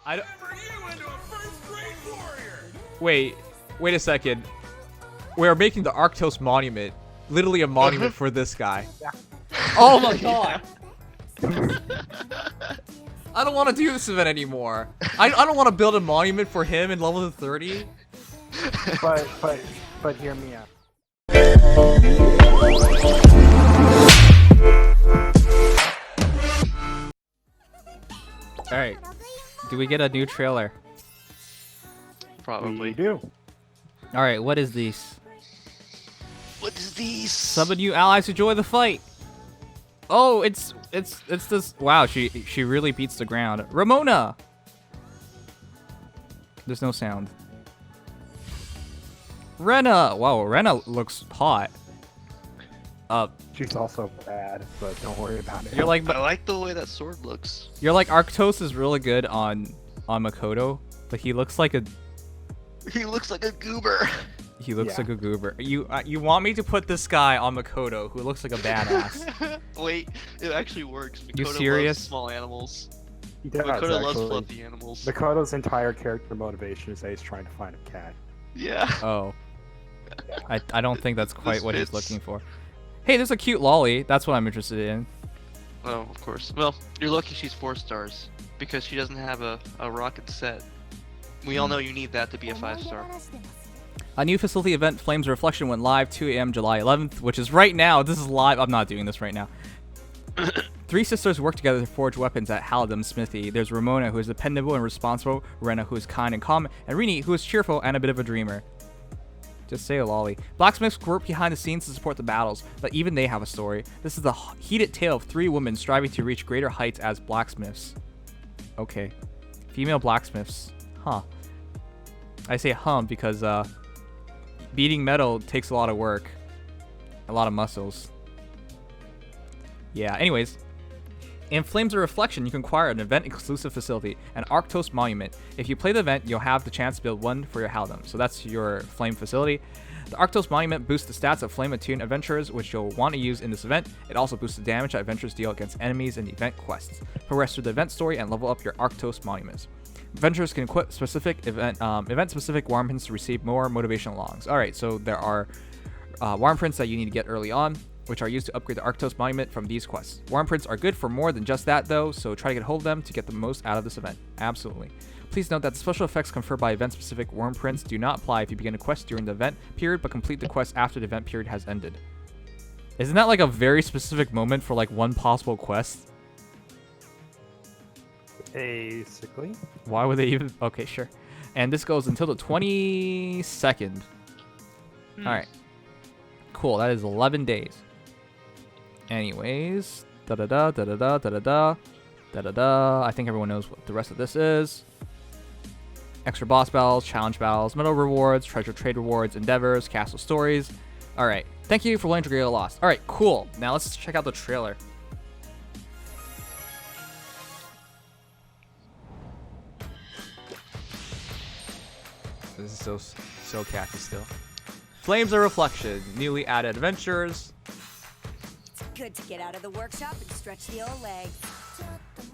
I don't... Wait a second. We're making the Arctos monument. Literally a monument for this guy. Yeah. Oh my god! I don't want to do this event anymore. I don't want to build a monument for him in level 30. But hear me out. Alright. Do we get a new trailer? Probably. We do. Alright, what is this? What is these? Summon new allies to join the fight. Oh, it's this. Wow, she really beats the ground. Ramona. There's no sound. Rena. Wow, Rena looks hot. She's also bad, but don't worry about it. You're like, I like the way that sword looks. you're like Arctos is really good on Makoto, but he looks like a He looks like a goober. He looks like a goober. You want me to put this guy on Makoto, who looks like a badass? Wait, it actually works. Makoto You serious? loves small animals. He does, Makoto loves actually. fluffy animals. Makoto's entire character motivation is that he's trying to find a cat. Yeah. Oh. I don't think that's quite This what he's fits. looking for. Hey, there's a cute lolly. That's what I'm interested in. Oh, of course. Well, you're lucky she's 4 stars because she doesn't have a rocket set. We all know you need that to be a 5-star. A new facility event, Flames of Reflection, went live 2 a.m. July 11th, which is right now. This is live. I'm not doing this right now. 3 sisters work together to forge weapons at Nimdom's smithy. There's Ramona, who is dependable and responsible, Rena, who is kind and calm, and Renee, who is cheerful and a bit of a dreamer. Just say a lolly. Blacksmiths work behind the scenes to support the battles, but even they have a story. This is the heated tale of 3 women striving to reach greater heights as blacksmiths. Okay. Female blacksmiths. Huh. I say because beating metal takes a lot of work. A lot of muscles. Yeah, anyways. In Flames of Reflection, you can acquire an event-exclusive facility, an Arctos monument. If you play the event, you'll have the chance to build one for your Nimdom. So that's your Flame facility. The Arctos monument boosts the stats of Flame-attuned adventurers, which you'll want to use in this event. It also boosts the damage that adventurers deal against enemies in event quests. Progress through the event story and level up your Arctos monuments. Adventurers can equip specific event-specific warm prints to receive more motivational logs. Alright, so there are warm prints that you need to get early on, which are used to upgrade the Arctos monument from these quests. Warm prints are good for more than just that though, so try to get hold of them to get the most out of this event. Absolutely. Please note that the special effects conferred by event-specific worm prints do not apply if you begin a quest during the event period, but complete the quest after the event period has ended. Isn't that like a very specific moment for like one possible quest? Basically. Why would they even... Okay, sure. And this goes until the 22nd. Alright. Cool, that is 11 days. Anyways, da-da-da, da-da-da, da-da-da, da-da-da. I think everyone knows what the rest of this is. Extra boss battles, challenge battles, medal rewards, treasure trade rewards, endeavors, castle stories. Alright, thank you for playing Dragalia Lost. Alright, cool. Now let's check out the trailer. This is so catchy still. Flames of Reflection, newly added adventures. Good to get out of the workshop and stretch the old legs.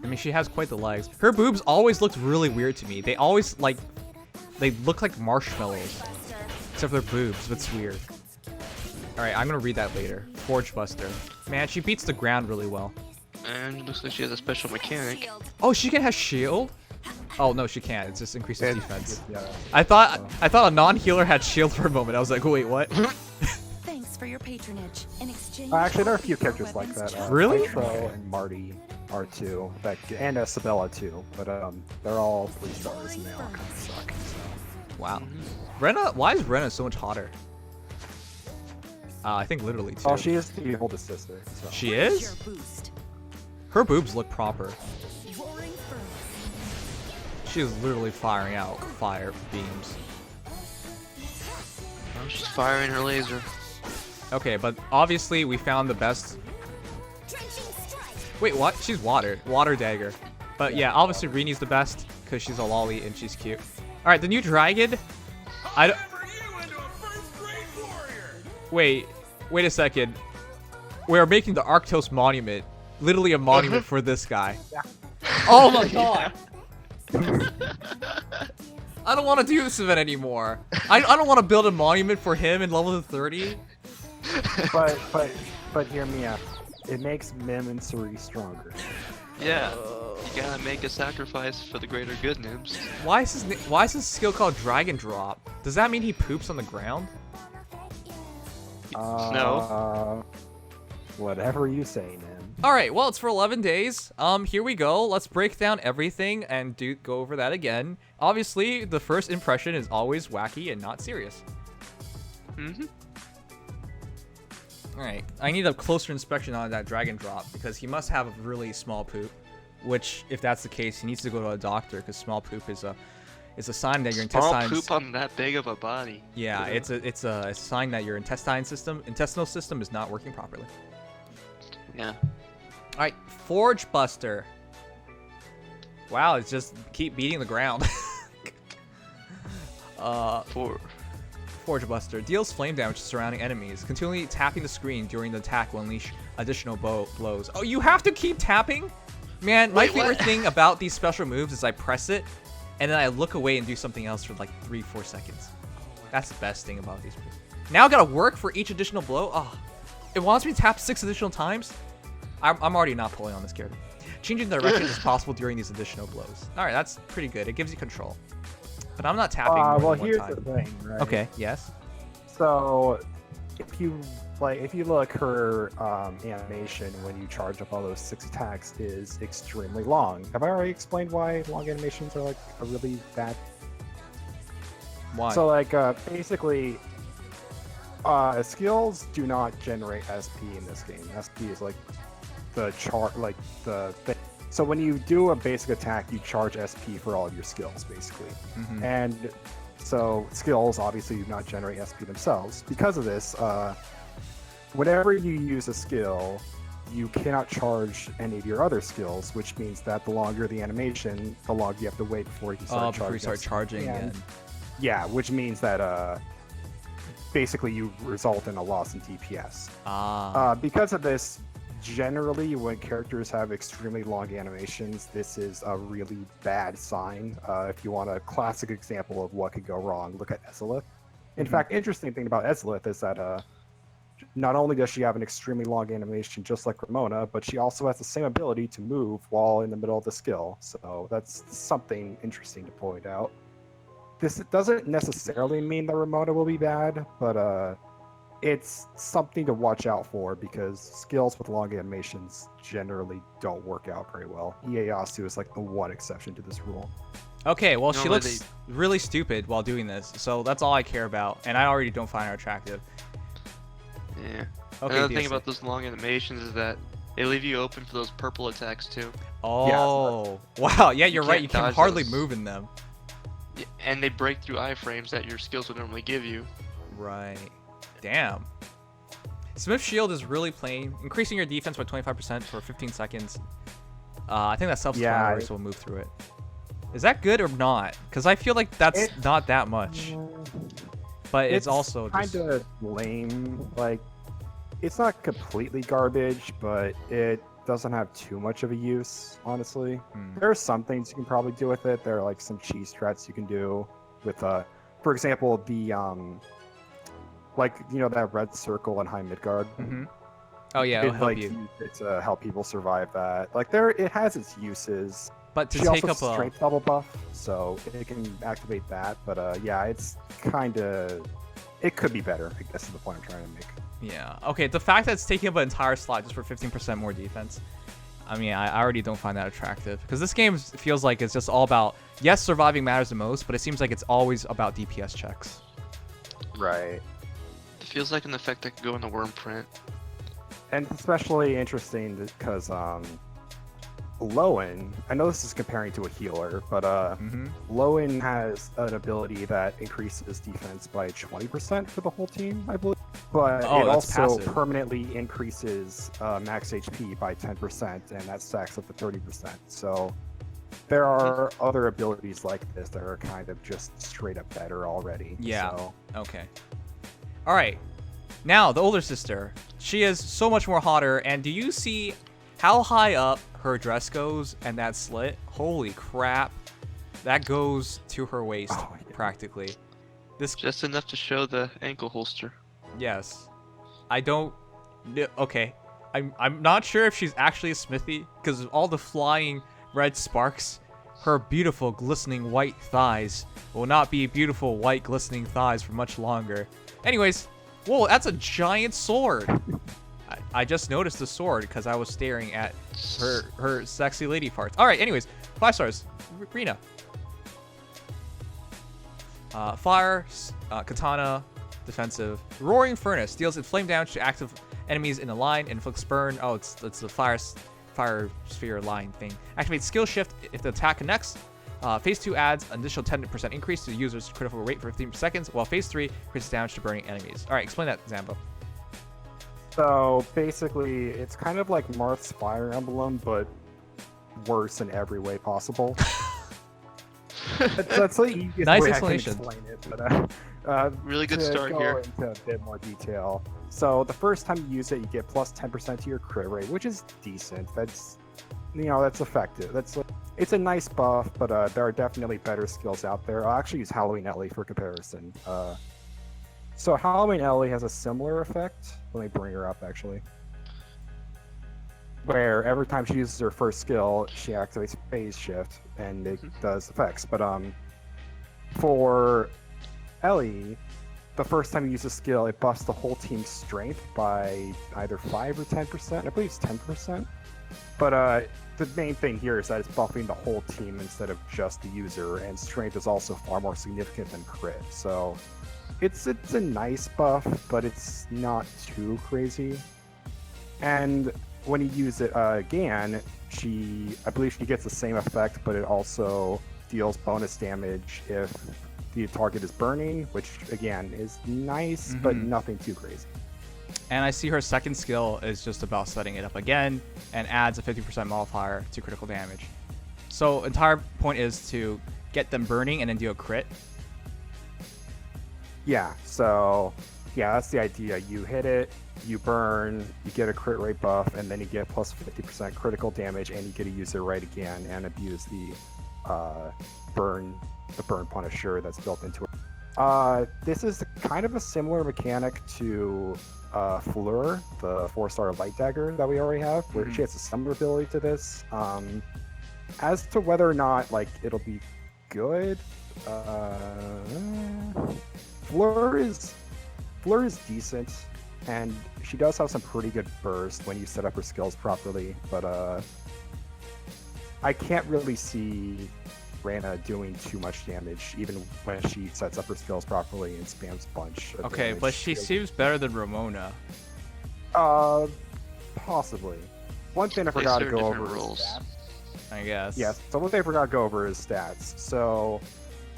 I mean, she has quite the legs. Her boobs always looked really weird to me. They always, like, they look like marshmallows. Except for their boobs, but it's weird. Alright, I'm gonna read that later. Forge Buster. Man, she beats the ground really well. And it looks like she has a special mechanic. Oh, she can have shield? Oh, no, she can't. It just increases defense. Yeah. I thought a non-healer had shield for a moment. I was like, wait, what? Thanks for your patronage. In exchange, Actually, there are a few characters like that. Really? Nitro and Marty are 2, and Sabella too. But they're all 3 stars and they all kind of suck. So. Wow. Rena, why is Rena so much hotter? I think literally too. Oh, she is the oldest sister. So. She is? Her boobs look proper. She is literally firing out fire beams. Oh, she's firing her laser. Okay, but obviously we found the best. Wait, what? She's water. Water Dagger. But yeah, obviously Renee's the best because she's a lolly and she's cute. Alright, the new dragon. Wait a second. We're making the Arctos monument. Literally a monument for this guy. Oh my god! I don't want to do this event anymore. I don't want to build a monument for him in level 30. But hear me out. It makes Mim and Suri stronger. Yeah. You gotta make a sacrifice for the greater good, Nims. Why is his skill called Dragon Drop? Does that mean he poops on the ground? No. Whatever you say, man. All right, well, it's for 11 days. Here we go. Let's break down everything and go over that again. Obviously, the first impression is always wacky and not serious. Mm-hmm. All right, I need a closer inspection on that Dragon Drop because he must have a really small poop, which, if that's the case, he needs to go to a doctor because small poop is a sign that your intestines. Small poop on that big of a body. Yeah, it's a sign that your intestinal system is not working properly. Yeah. All right, Forge Buster. Wow, it's just keep beating the ground. Forge Buster deals flame damage to surrounding enemies. Continually tapping the screen during the attack will unleash additional blows. Oh, you have to keep tapping? Man, my favorite thing about these special moves is I press it, and then I look away and do something else for like 3-4 seconds. That's the best thing about these moves. Now I gotta work for each additional blow. Oh, it wants me to tap 6 additional times. I'm already not pulling on this character. Changing direction is possible during these additional blows. All right, that's pretty good. It gives you control. But I'm not tapping more well, than one here's time. the thing, right? Okay, yes. So, if you look, her animation when you charge up all those 6 attacks is extremely long. Have I already explained why long animations are like a really bad? Why? So basically, skills do not generate SP in this game. SP is like the thing. So when you do a basic attack, you charge SP for all of your skills, basically. Mm-hmm. And so skills obviously do not generate SP themselves. Because of this, whenever you use a skill, you cannot charge any of your other skills, which means that the longer the animation, the longer you have to wait before you start charging again. Yeah, which means that basically you result in a loss in DPS. Because of this, generally when characters have extremely long animations, this is a really bad sign. If you want a classic example of what could go wrong, look at Ezilith. In fact, interesting thing about Ezilith is that not only does she have an extremely long animation just like Ramona, but she also has the same ability to move while in the middle of the skill. So that's something interesting to point out. This doesn't necessarily mean that Ramona will be bad, but it's something to watch out for because skills with long animations generally don't work out very well. Ieyasu is like the one exception to this rule. Okay, well, she looks really stupid while doing this, so that's all I care about, and I already don't find her attractive. Yeah. Okay, Another thing about those long animations is that they leave you open for those purple attacks too. Oh, wow. Yeah, you're right. You can dodge hardly those. move in them. Yeah, and they break through iframes that your skills would normally give you. Right. Damn. Smith Shield is really plain, increasing your defense by 25% for 15 seconds. I think that self-explanatory, so we'll move through it. Is that good or not? Because I feel like that's not that much. But it's also kind of lame. Like, it's not completely garbage, but it doesn't have too much of a use, honestly. There are some things you can probably do with it. There are like some cheese strats you can do with, for example, the like, you know, that red circle in high Midgard. Oh yeah, it'll help you. Use it to help people survive that. Like, it has its uses. But to she take also up has strength level buff, so it can activate that. But yeah, it's kind of, it could be better, I guess is the point I'm trying to make. Yeah. Okay. The fact that it's taking up an entire slot just for 15% more defense. I mean, I already don't find that attractive because this game feels like it's just all about, yes, surviving matters the most, but it seems like it's always about DPS checks. Right. It feels like an effect that could go in the worm print. And especially interesting because Lowen, I know this is comparing to a healer, but Lowen has an ability that increases defense by 20% for the whole team, I believe. But it also permanently increases max HP by 10%, and that stacks up to 30%. So there are other abilities like this that are kind of just straight up better already. Yeah. So. Okay. All right. Now, the older sister. She is so much more hotter, and do you see how high up her dress goes and that slit? Holy crap. That goes to her waist, Oh, yeah. practically. This Just enough to show the ankle holster. Yes. I don't. Okay. I'm not sure if she's actually a smithy because of all the flying red sparks. Her beautiful glistening white thighs will not be beautiful white glistening thighs for much longer. Anyways, whoa, that's a giant sword. I just noticed the sword because I was staring at her sexy lady parts. All right. Anyways, 5 stars. Rena. Fire, katana, defensive. Roaring Furnace deals flame damage to active enemies in a line and inflicts burn. Oh, it's the fire sphere line thing. Activates skill shift if the attack connects. Phase 2 adds an additional 10% increase to the user's critical rate for 15 seconds, while Phase 3 increases damage to burning enemies. All right, explain that, Zambo. So basically, it's kind of like Marth's Fire Emblem, but worse in every way possible. That's the easiest Nice way explanation. I can explain it. But, Really good to start go here. into a bit more detail. So the first time you use it, you get plus 10% to your crit rate, which is decent. That's, that's effective. It's a nice buff, but there are definitely better skills out there. I'll actually use Halloween Ellie for comparison. So Halloween Ellie has a similar effect. Let me bring her up, actually. Where every time she uses her first skill, she activates phase shift, and it does effects. But for Ellie, the first time you use a skill, it buffs the whole team's strength by either 5 or 10%. I believe it's 10%. But the main thing here is that it's buffing the whole team instead of just the user, and strength is also far more significant than crit. So it's a nice buff, but it's not too crazy. And when you use it again, I believe she gets the same effect, but it also deals bonus damage if the target is burning, which again is nice, but nothing too crazy. And I see her second skill is just about setting it up again and adds a 50% modifier to critical damage. So entire point is to get them burning and then do a crit. Yeah, so yeah, that's the idea. You hit it, you burn, you get a crit rate buff, and then you get plus 50% critical damage, and you get to use it right again and abuse the burn punisher that's built into it. This is kind of a similar mechanic to Fleur, the 4-star light dagger that we already have, where she has a similar ability to this. As to whether or not it'll be good, Fleur is decent, and she does have some pretty good burst when you set up her skills properly, but I can't really see Rana doing too much damage, even when she sets up her skills properly and spams a bunch of Okay, damage. but she seems better than Ramona. Possibly. One thing I They forgot to serve go different over roles. is stats. I guess. Yes, so one thing I forgot to go over is stats. So,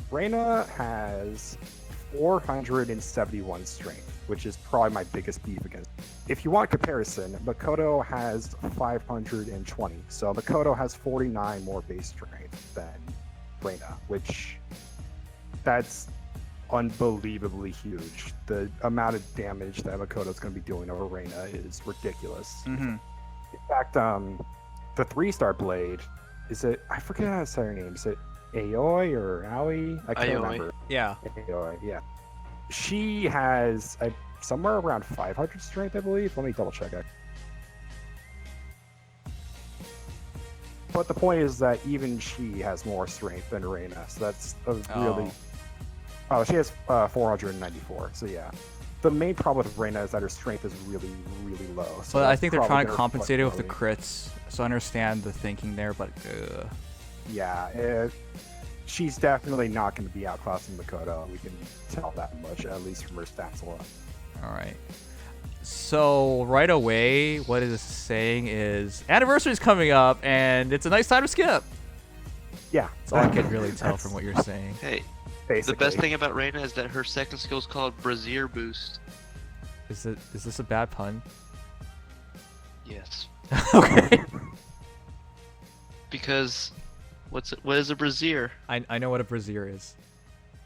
Rena has 471 strength, which is probably my biggest beef against. If you want comparison, Makoto has 520. So Makoto has 49 more base strength than Rena, which that's unbelievably huge. The amount of damage that Makoto's going to be doing over Rena is ridiculous. In fact, the 3-star blade, I forget how to say her name. Is it Aoi or Aoi? I can't Aoi. remember. Yeah. Aoi, yeah. She has somewhere around 500 strength, I believe. Let me double check it. But the point is that even she has more strength than Rena, so that's a really... Oh, she has 494, so yeah. The main problem with Rena is that her strength is really, really low. So But I that's think they're probably trying to gonna compensate it with the fluctuate. crits, so I understand the thinking there, but Yeah, she's definitely not going to be outclassing Makoto. We can tell that much, at least from her stats alone. Alright. So right away, what it is saying is anniversary's coming up and it's a nice time to skip. Yeah. That's all I can really tell from what you're saying. Hey, Basically. the best thing about Rena is that her second skill is called Brazier Boost. Is this a bad pun? Yes. Okay. Because what is a brazier? I know what a brazier is.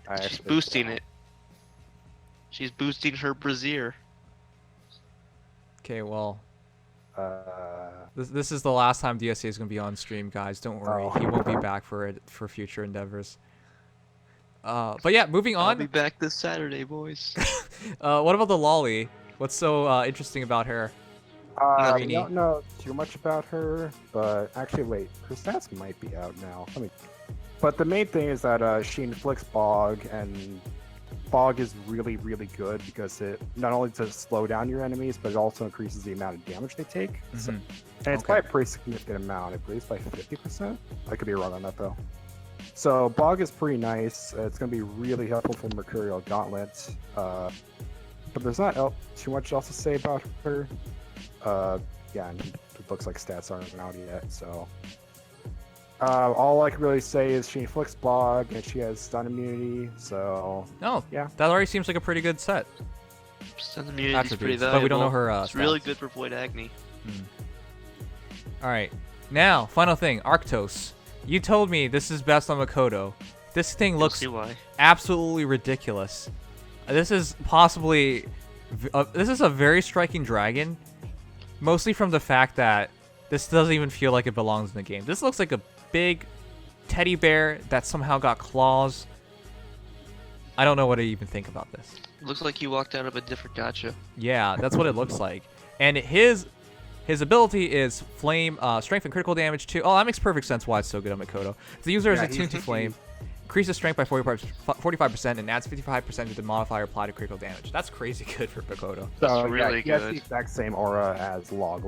I She's actually boosting don't. it. She's boosting her brazier. Okay, well, This is the last time DSA is gonna be on stream, guys. Don't worry, he won't be back for future endeavors. But yeah, moving on. I'll be back this Saturday, boys. What about the lolly? What's so interesting about her? I don't know too much about her, but actually, wait, her stats might be out now. But the main thing is that she inflicts Bog, and Bog is really, really good because it not only does it slow down your enemies, but it also increases the amount of damage they take. So, and it's by a pretty significant amount. I believe it's by 50%. I could be wrong on that though. So Bog is pretty nice. It's going to be really helpful for Mercurial Gauntlet. But there's not too much else to say about her. Yeah, and it looks like stats aren't out yet, so... all I can really say is she inflicts Bog, and she has stun immunity, so... Oh, yeah. That already seems like a pretty good set. Stun immunity is pretty Attributes, valuable. but we don't know her It's stats. really good for Void Agni. Alright, now, final thing, Arctos. You told me this is best on Makoto. This thing You'll looks see why. absolutely ridiculous. This is possibly... this is a very striking dragon, mostly from the fact that this doesn't even feel like it belongs in the game. This looks like a big teddy bear that somehow got claws. I don't know what to even think about this. It looks like you walked out of a different gacha. Yeah, that's what it looks like. And his ability is flame, strength and critical damage too. Oh, that makes perfect sense why it's so good on Makoto. The user is attuned to flame, increases strength by 45% and adds 55% to the modifier applied to critical damage. That's crazy good for Makoto. So, really he has good. the exact same aura as Log,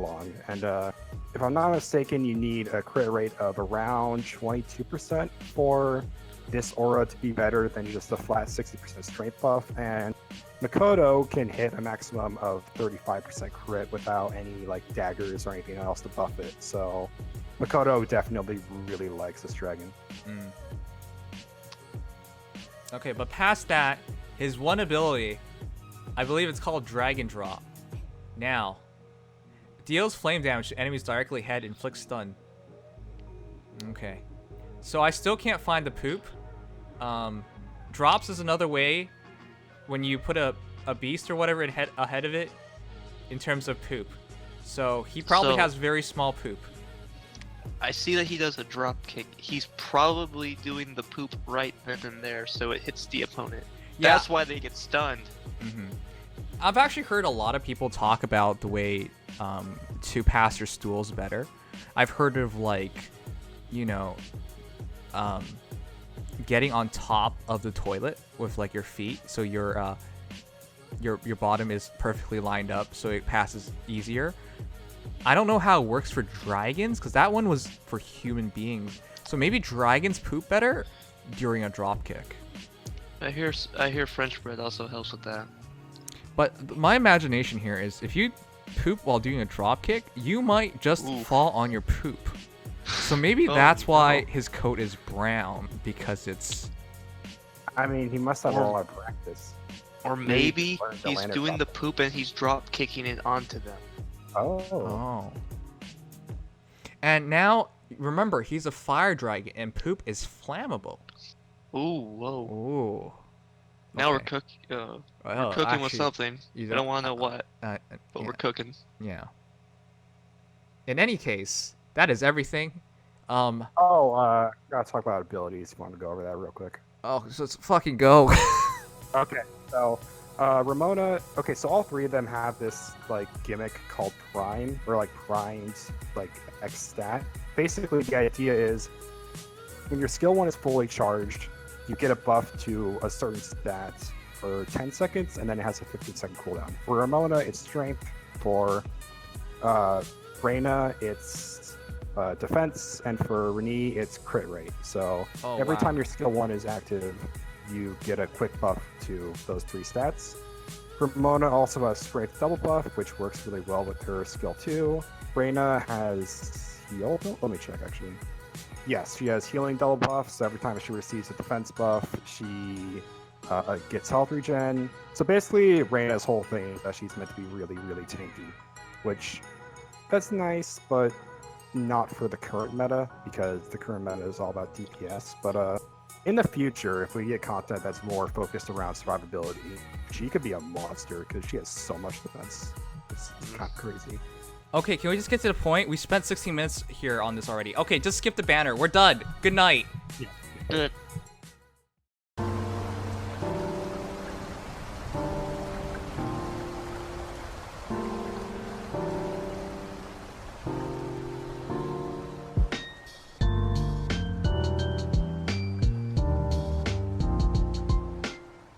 and if I'm not mistaken, you need a crit rate of around 22% for this aura to be better than just a flat 60% strength buff, and Makoto can hit a maximum of 35% crit without any like daggers or anything else to buff it, so Makoto definitely really likes this dragon. Okay, but past that, his one ability, I believe it's called Dragon Drop. Now, deals flame damage to enemies directly ahead, inflicts stun. Okay. So I still can't find the poop. Drops is another way when you put a beast or whatever ahead of it in terms of poop. So he probably has very small poop. I see that he does a drop kick. He's probably doing the poop right then and there, so it hits the opponent. Yeah. That's why they get stunned. I've actually heard a lot of people talk about the way to pass your stools better. I've heard of like, you know, getting on top of the toilet with like your feet, so your bottom is perfectly lined up, so it passes easier. I don't know how it works for dragons, because that one was for human beings. So maybe dragons poop better during a drop kick. I hear French bread also helps with that. But my imagination here is if you poop while doing a drop kick, you might just fall on your poop. So maybe that's why his coat is brown, because it's... I mean, he must have a lot of practice. Or maybe he's doing the poop and he's drop kicking it onto them. Oh. And now, remember, he's a fire dragon, and poop is flammable. Ooh, whoa. Ooh. Now Okay. we're cooking with something. I don't want to know what, but yeah. we're cooking. Yeah. In any case, that is everything. Gotta talk about abilities. You want to go over that real quick? Oh, so let's fucking go. Okay, so Ramona. Okay, so all three of them have this like gimmick called Prime, or like primed like X stat. Basically, the idea is when your skill 1 is fully charged, you get a buff to a certain stat for 10 seconds, and then it has a 15-second cooldown. For Ramona, it's strength. For Rena, it's defense, and for Renee, it's crit rate. So every time your skill 1 is active, you get a quick buff to those 3 stats. Ramona also has strength double buff, which works really well with her skill 2. Rena has heal. Let me check actually. Yes, she has healing double buff, so every time she receives a defense buff, she gets health regen. So basically, Rena's whole thing is that she's meant to be really, really tanky, which that's nice, but not for the current meta, because the current meta is all about DPS. But in the future, if we get content that's more focused around survivability, she could be a monster because she has so much defense. It's kind of crazy. Okay, can we just get to the point? We spent 16 minutes here on this already. Okay, just skip the banner. We're done. Good night. Good.